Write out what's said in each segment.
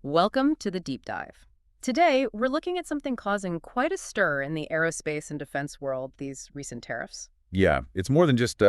Welcome to the Deep Dive. Today, we're looking at something causing quite a stir in the aerospace and defense world, these recent tariffs. Yeah, it's more than just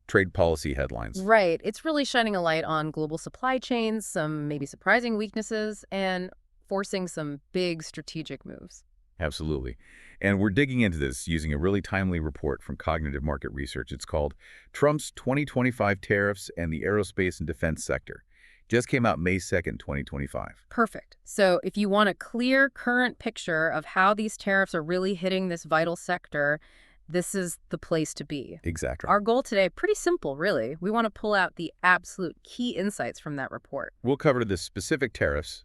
trade policy headlines. Right. It's really shining a light on global supply chains, some maybe surprising weaknesses, and forcing some big strategic moves. Absolutely. And we're digging into this using a really timely report from Cognitive Market Research. It's called Trump's 2025 Tariffs and the Aerospace and Defense Sector. Just came out May 2nd, 2025. Perfect. So if you want a clear current picture of how these tariffs are really hitting this vital sector, this is the place to be. Exactly. Our goal today, pretty simple, really. We want to pull out the absolute key insights from that report. We'll cover the specific tariffs,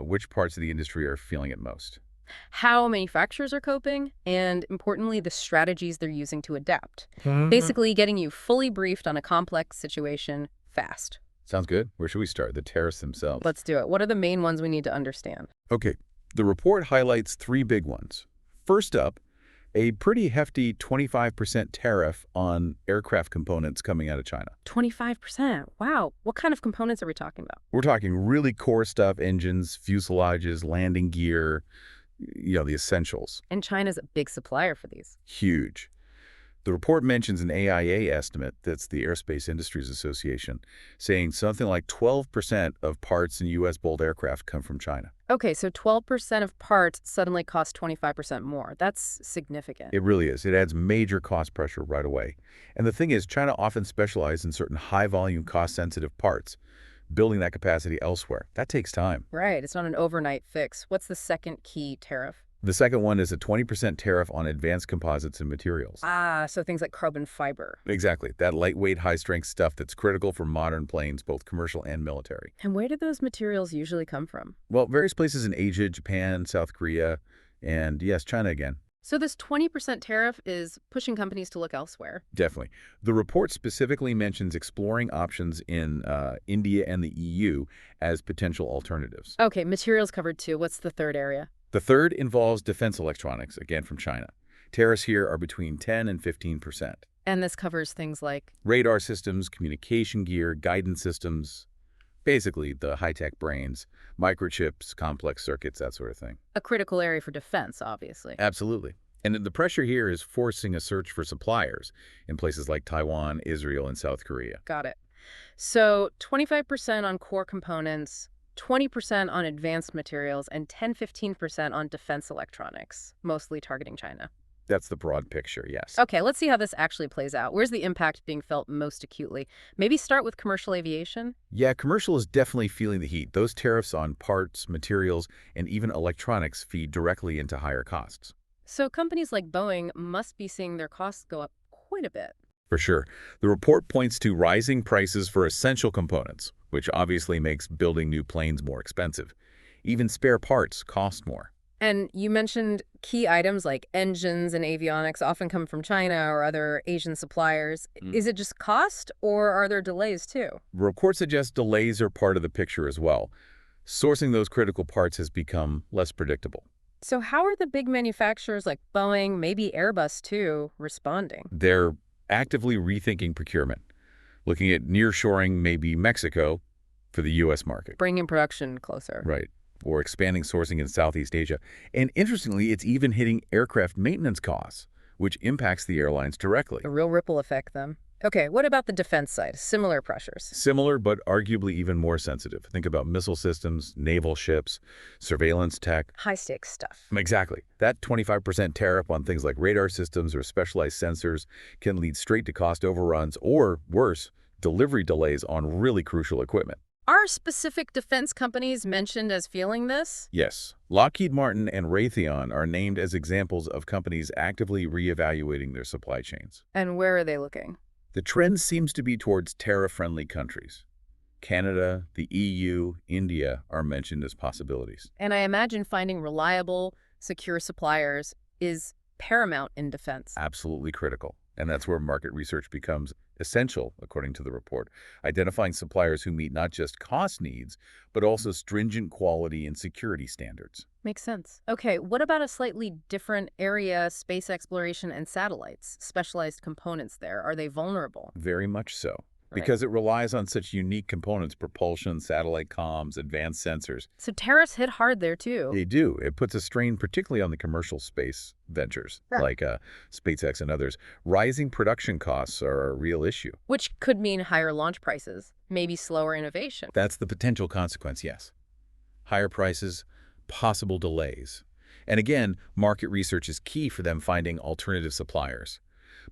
which parts of the industry are feeling it most. How manufacturers are coping, and importantly, the strategies they're using to adapt. Mhm. Basically, getting you fully briefed on a complex situation fast. Sounds good. Where should we start? The tariffs themselves. Let's do it. What are the main ones we need to understand? Okay, the report highlights three big ones. First up, a pretty hefty 25% tariff on aircraft components coming out of China. 25%. Wow. What kind of components are we talking about? We're talking really core stuff, engines, fuselages, landing gear, the essentials. And China's a big supplier for these. Huge. The report mentions an AIA estimate, that's the Aerospace Industries Association, saying something like 12% of parts in U.S.-built aircraft come from China. Okay, so 12% of parts suddenly cost 25% more. That's significant. It really is. It adds major cost pressure right away. And the thing is, China often specializes in certain high-volume, cost-sensitive parts. Building that capacity elsewhere, that takes time. Right. It's not an overnight fix. What's the second key tariff? The second one is a 20% tariff on advanced composites and materials. Ah, so things like carbon fiber. Exactly. That lightweight, high-strength stuff that's critical for modern planes, both commercial and military. And where do those materials usually come from? Well, various places in Asia, Japan, South Korea, and yes, China again. So this 20% tariff is pushing companies to look elsewhere. Definitely. The report specifically mentions exploring options in India and the EU as potential alternatives. Okay, materials covered too. What's the third area? The third involves defense electronics, again from China. Tariffs here are between 10 and 15%. And this covers things like, Radar systems, communication gear, guidance systems, basically the high-tech brains, microchips, complex circuits, that sort of thing. a critical area for defense, obviously. Absolutely. And the pressure here is forcing a search for suppliers in places like Taiwan, Israel, and South Korea. Got it. So 25% on core components, 20% on advanced materials, and 10-15% on defense electronics, mostly targeting China. That's the broad picture, yes. Okay, let's see how this actually plays out. Where's the impact being felt most acutely? Maybe start with commercial aviation? Yeah, commercial is definitely feeling the heat. Those tariffs on parts, materials, and even electronics feed directly into higher costs. So companies like Boeing must be seeing their costs go up quite a bit. For sure. The report points to rising prices for essential components, which obviously makes building new planes more expensive. Even spare parts cost more. And you mentioned key items like engines and avionics often come from China or other Asian suppliers. Is it just cost, or are there delays too? Reports suggest delays are part of the picture as well. Sourcing those critical parts has become less predictable. So how are the big manufacturers like Boeing, maybe Airbus too, responding? They're actively rethinking procurement, looking at nearshoring maybe Mexico for the U.S. market. Bringing production closer. Right. Or expanding sourcing in Southeast Asia. And interestingly, it's even hitting aircraft maintenance costs, which impacts the airlines directly. A real ripple effect then. Okay, what about the defense side? Similar pressures. Similar, but arguably even more sensitive. Think about missile systems, naval ships, surveillance tech. High-stakes stuff. Exactly. That 25% tariff on things like radar systems or specialized sensors can lead straight to cost overruns or, worse, delivery delays on really crucial equipment. Are specific defense companies mentioned as feeling this? Yes. Lockheed Martin and Raytheon are named as examples of companies actively reevaluating their supply chains. And where are they looking? The trend seems to be towards tariff-friendly countries. Canada, the EU, India are mentioned as possibilities. And I imagine finding reliable, secure suppliers is paramount in defense. Absolutely critical. And that's where market research becomes essential, according to the report, identifying suppliers who meet not just cost needs, but also stringent quality and security standards. Makes sense. Okay, what about a slightly different area, space exploration and satellites? Specialized components there, are they vulnerable? Very much so. Right. because it relies on such unique components, propulsion, satellite comms, advanced sensors. So tariffs hit hard there too. They do. It puts a strain particularly on the commercial space ventures, Sure. like SpaceX and others. Rising production costs are a real issue. Which could mean higher launch prices, maybe slower innovation. That's the potential consequence, yes. Higher prices, possible delays. And again, market research is key for them finding alternative suppliers,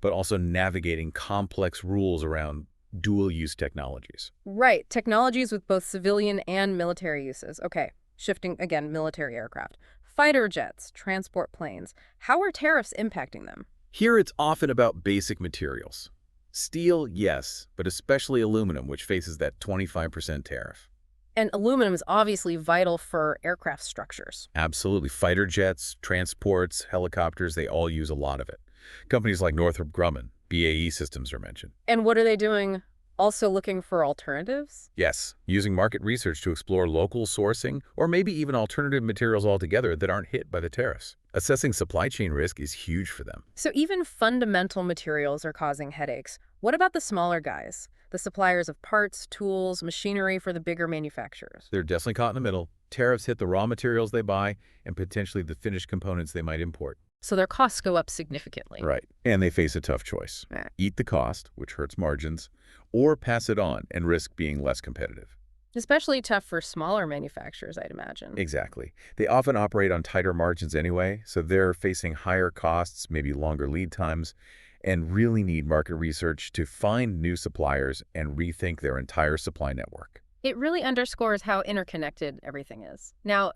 but also navigating complex rules around dual-use technologies. Right. Technologies with both civilian and military uses. Okay. Shifting again, military aircraft. Fighter jets, transport planes. How are tariffs impacting them? Here it's often about basic materials. Steel, yes, but especially aluminum, which faces that 25% tariff. And aluminum is obviously vital for aircraft structures. Absolutely. Fighter jets, transports, helicopters, they all use a lot of it. Companies like Northrop Grumman, BAE Systems are mentioned. And what are they doing? Also looking for alternatives? Yes, using market research to explore local sourcing or maybe even alternative materials altogether that aren't hit by the tariffs. Assessing supply chain risk is huge for them. So even fundamental materials are causing headaches. What about the smaller guys? The suppliers of parts, tools, machinery for the bigger manufacturers? They're definitely caught in the middle. Tariffs hit the raw materials they buy and potentially the finished components they might import. So their costs go up significantly. Right. And they face a tough choice. Eh. Eat the cost, which hurts margins, or pass it on and risk being less competitive. Especially tough for smaller manufacturers, I'd imagine. Exactly. They often operate on tighter margins anyway, so they're facing higher costs, maybe longer lead times, and really need market research to find new suppliers and rethink their entire supply network. It really underscores how interconnected everything is. Now,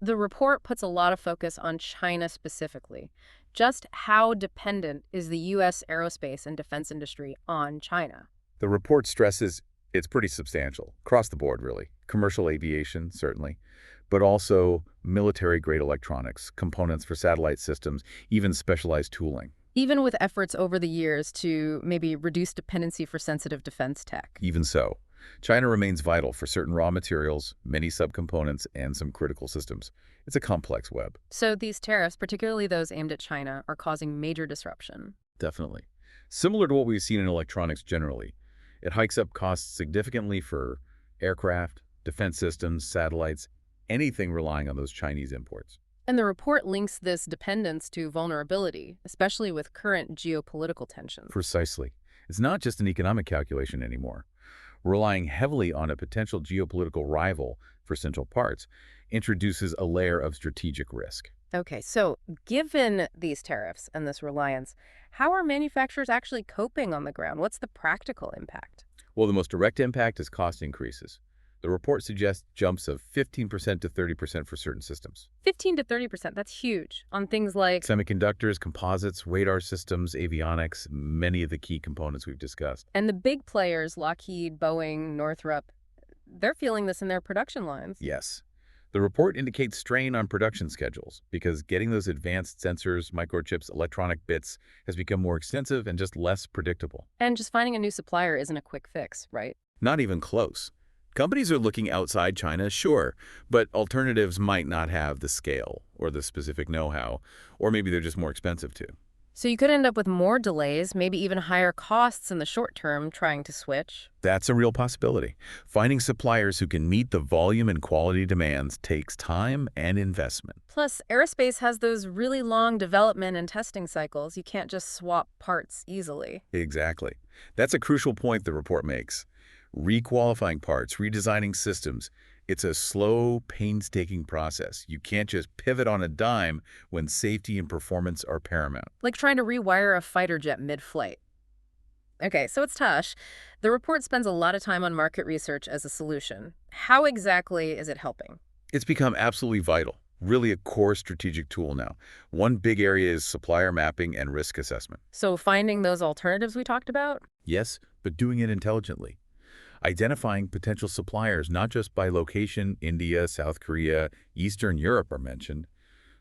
the report puts a lot of focus on China specifically. Just how dependent is the U.S. aerospace and defense industry on China? The report stresses it's pretty substantial, across the board really. Commercial aviation, certainly, but also military-grade electronics, components for satellite systems, even specialized tooling. Even with efforts over the years to maybe reduce dependency for sensitive defense tech. Even so, China remains vital for certain raw materials, many subcomponents, and some critical systems. It's a complex web. So these tariffs, particularly those aimed at China, are causing major disruption. Definitely. Similar to what we've seen in electronics generally, it hikes up costs significantly for aircraft, defense systems, satellites, anything relying on those Chinese imports. And the report links this dependence to vulnerability, especially with current geopolitical tensions. Precisely. It's not just an economic calculation anymore. Relying heavily on a potential geopolitical rival for central parts introduces a layer of strategic risk. Okay, so given these tariffs and this reliance, how are manufacturers actually coping on the ground? What's the practical impact? Well, the most direct impact is cost increases. The report suggests jumps of 15% to 30% for certain systems. 15 to 30%, that's huge. On things like, Semiconductors, composites, radar systems, avionics, many of the key components we've discussed. and the big players, Lockheed, Boeing, Northrop, they're feeling this in their production lines. Yes. The report indicates strain on production schedules because getting those advanced sensors, microchips, electronic bits has become more extensive and just less predictable. And just finding a new supplier isn't a quick fix, right? Not even close. Companies are looking outside China, sure, but alternatives might not have the scale or the specific know-how, or maybe they're just more expensive too. So you could end up with more delays, maybe even higher costs in the short term trying to switch. That's a real possibility. Finding suppliers who can meet the volume and quality demands takes time and investment. Plus, aerospace has those really long development and testing cycles. You can't just swap parts easily. Exactly. That's a crucial point the report makes. Requalifying parts, redesigning systems, it's a slow, painstaking process. You can't just pivot on a dime when safety and performance are paramount. Like trying to rewire a fighter jet mid-flight. Okay, so it's tough. The report spends a lot of time on market research as a solution. How exactly is it helping? It's become absolutely vital, really a core strategic tool now. One big area is supplier mapping and risk assessment. So finding those alternatives we talked about? Yes, but doing it intelligently. Identifying potential suppliers not just by location, India, South Korea, Eastern Europe are mentioned,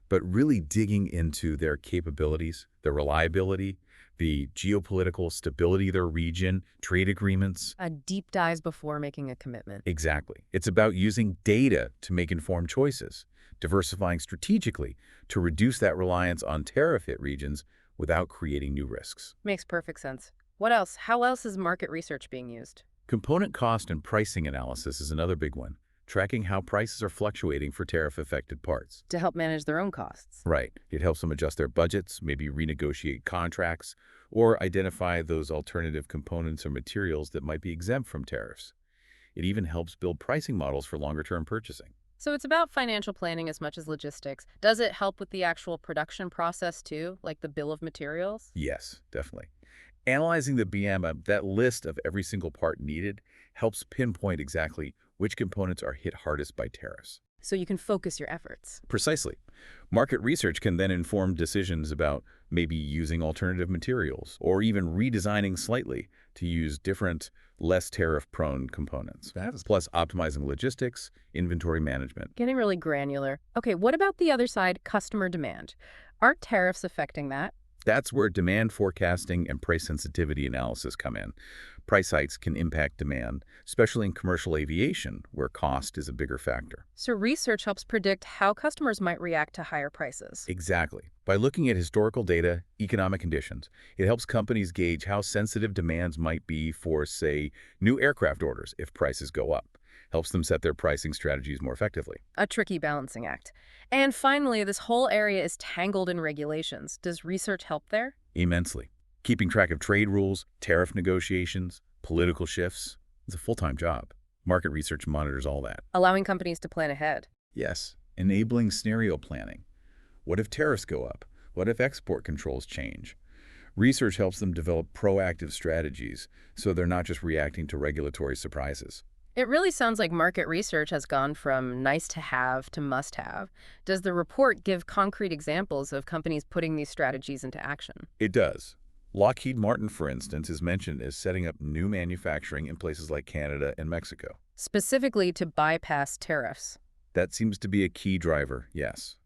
but really digging into their capabilities, their reliability, the geopolitical stability of their region, trade agreements. A deep dive before making a commitment. Exactly. It's about using data to make informed choices, diversifying strategically to reduce that reliance on tariff-hit regions without creating new risks. Makes perfect sense. What else? How else is market research being used? Component cost and pricing analysis is another big one, tracking how prices are fluctuating for tariff-affected parts. To help manage their own costs. Right. It helps them adjust their budgets, maybe renegotiate contracts, or identify those alternative components or materials that might be exempt from tariffs. It even helps build pricing models for longer-term purchasing. So it's about financial planning as much as logistics. Does it help with the actual production process too, like the bill of materials? Yes, definitely. Analyzing the BM, that list of every single part needed, helps pinpoint exactly which components are hit hardest by tariffs. So you can focus your efforts. Precisely. Market research can then inform decisions about maybe using alternative materials or even redesigning slightly to use different, less tariff-prone components. Plus optimizing logistics, inventory management. Getting really granular. Okay, what about the other side, customer demand? Aren't tariffs affecting that? That's where demand forecasting and price sensitivity analysis come in. Price hikes can impact demand, especially in commercial aviation, where cost is a bigger factor. So research helps predict how customers might react to higher prices. Exactly. By looking at historical data, economic conditions, it helps companies gauge how sensitive demands might be for, say, new aircraft orders if prices go up. Helps them set their pricing strategies more effectively. A tricky balancing act. And finally, this whole area is tangled in regulations. Does research help there? Immensely. Keeping track of trade rules, tariff negotiations, political shifts, is a full-time job. Market research monitors all that. Allowing companies to plan ahead. Yes, enabling scenario planning. What if tariffs go up? What if export controls change? Research helps them develop proactive strategies so they're not just reacting to regulatory surprises. It really sounds like market research has gone from nice to have to must have. Does the report give concrete examples of companies putting these strategies into action? It does. Lockheed Martin, for instance, is mentioned as setting up new manufacturing in places like Canada and Mexico. Specifically to bypass tariffs. That seems to be a key driver, yes.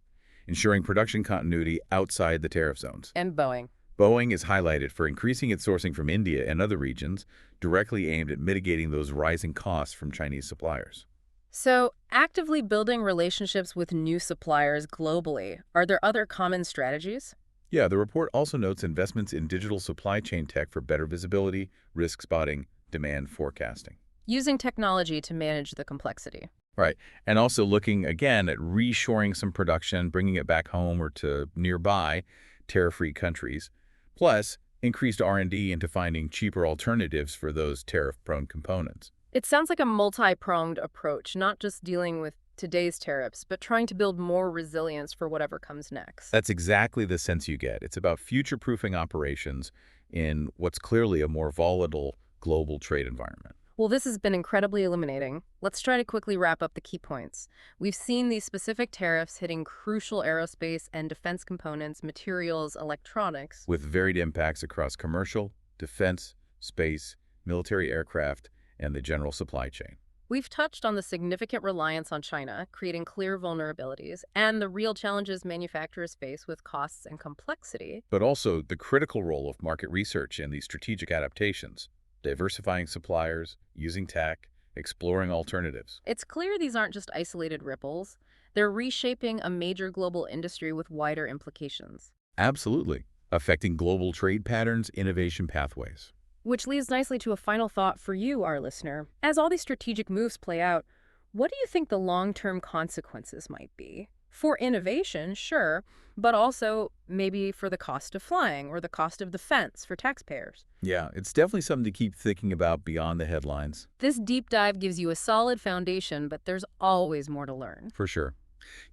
Ensuring production continuity outside the tariff zones. And Boeing. Boeing is highlighted for increasing its sourcing from India and other regions, directly aimed at mitigating those rising costs from Chinese suppliers. So, actively building relationships with new suppliers globally, are there other common strategies? Yeah, the report also notes investments in digital supply chain tech for better visibility, risk spotting, demand forecasting. Using technology to manage the complexity. Right, and also looking again at reshoring some production, bringing it back home or to nearby tariff-free countries, plus increased R&D into finding cheaper alternatives for those tariff-prone components. It sounds like a multi-pronged approach, not just dealing with today's tariffs, but trying to build more resilience for whatever comes next. That's exactly the sense you get. It's about future-proofing operations in what's clearly a more volatile global trade environment. Well, this has been incredibly illuminating. Let's try to quickly wrap up the key points. We've seen these specific tariffs hitting crucial aerospace and defense components, materials, electronics. With varied impacts across commercial, defense, space, military aircraft, and the general supply chain. We've touched on the significant reliance on China, creating clear vulnerabilities, and the real challenges manufacturers face with costs and complexity. But also the critical role of market research in these strategic adaptations, diversifying suppliers, using tech, exploring alternatives. It's clear these aren't just isolated ripples. They're reshaping a major global industry with wider implications. Absolutely. Affecting global trade patterns, innovation pathways. Which leads nicely to a final thought for you, our listener. As all these strategic moves play out, what do you think the long-term consequences might be? For innovation, sure, but also maybe for the cost of flying or the cost of defense for taxpayers. Yeah, it's definitely something to keep thinking about beyond the headlines. This deep dive gives you a solid foundation, but there's always more to learn. For sure.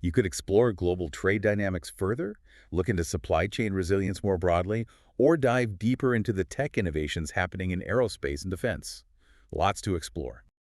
You could explore global trade dynamics further, look into supply chain resilience more broadly, or dive deeper into the tech innovations happening in aerospace and defense. Lots to explore.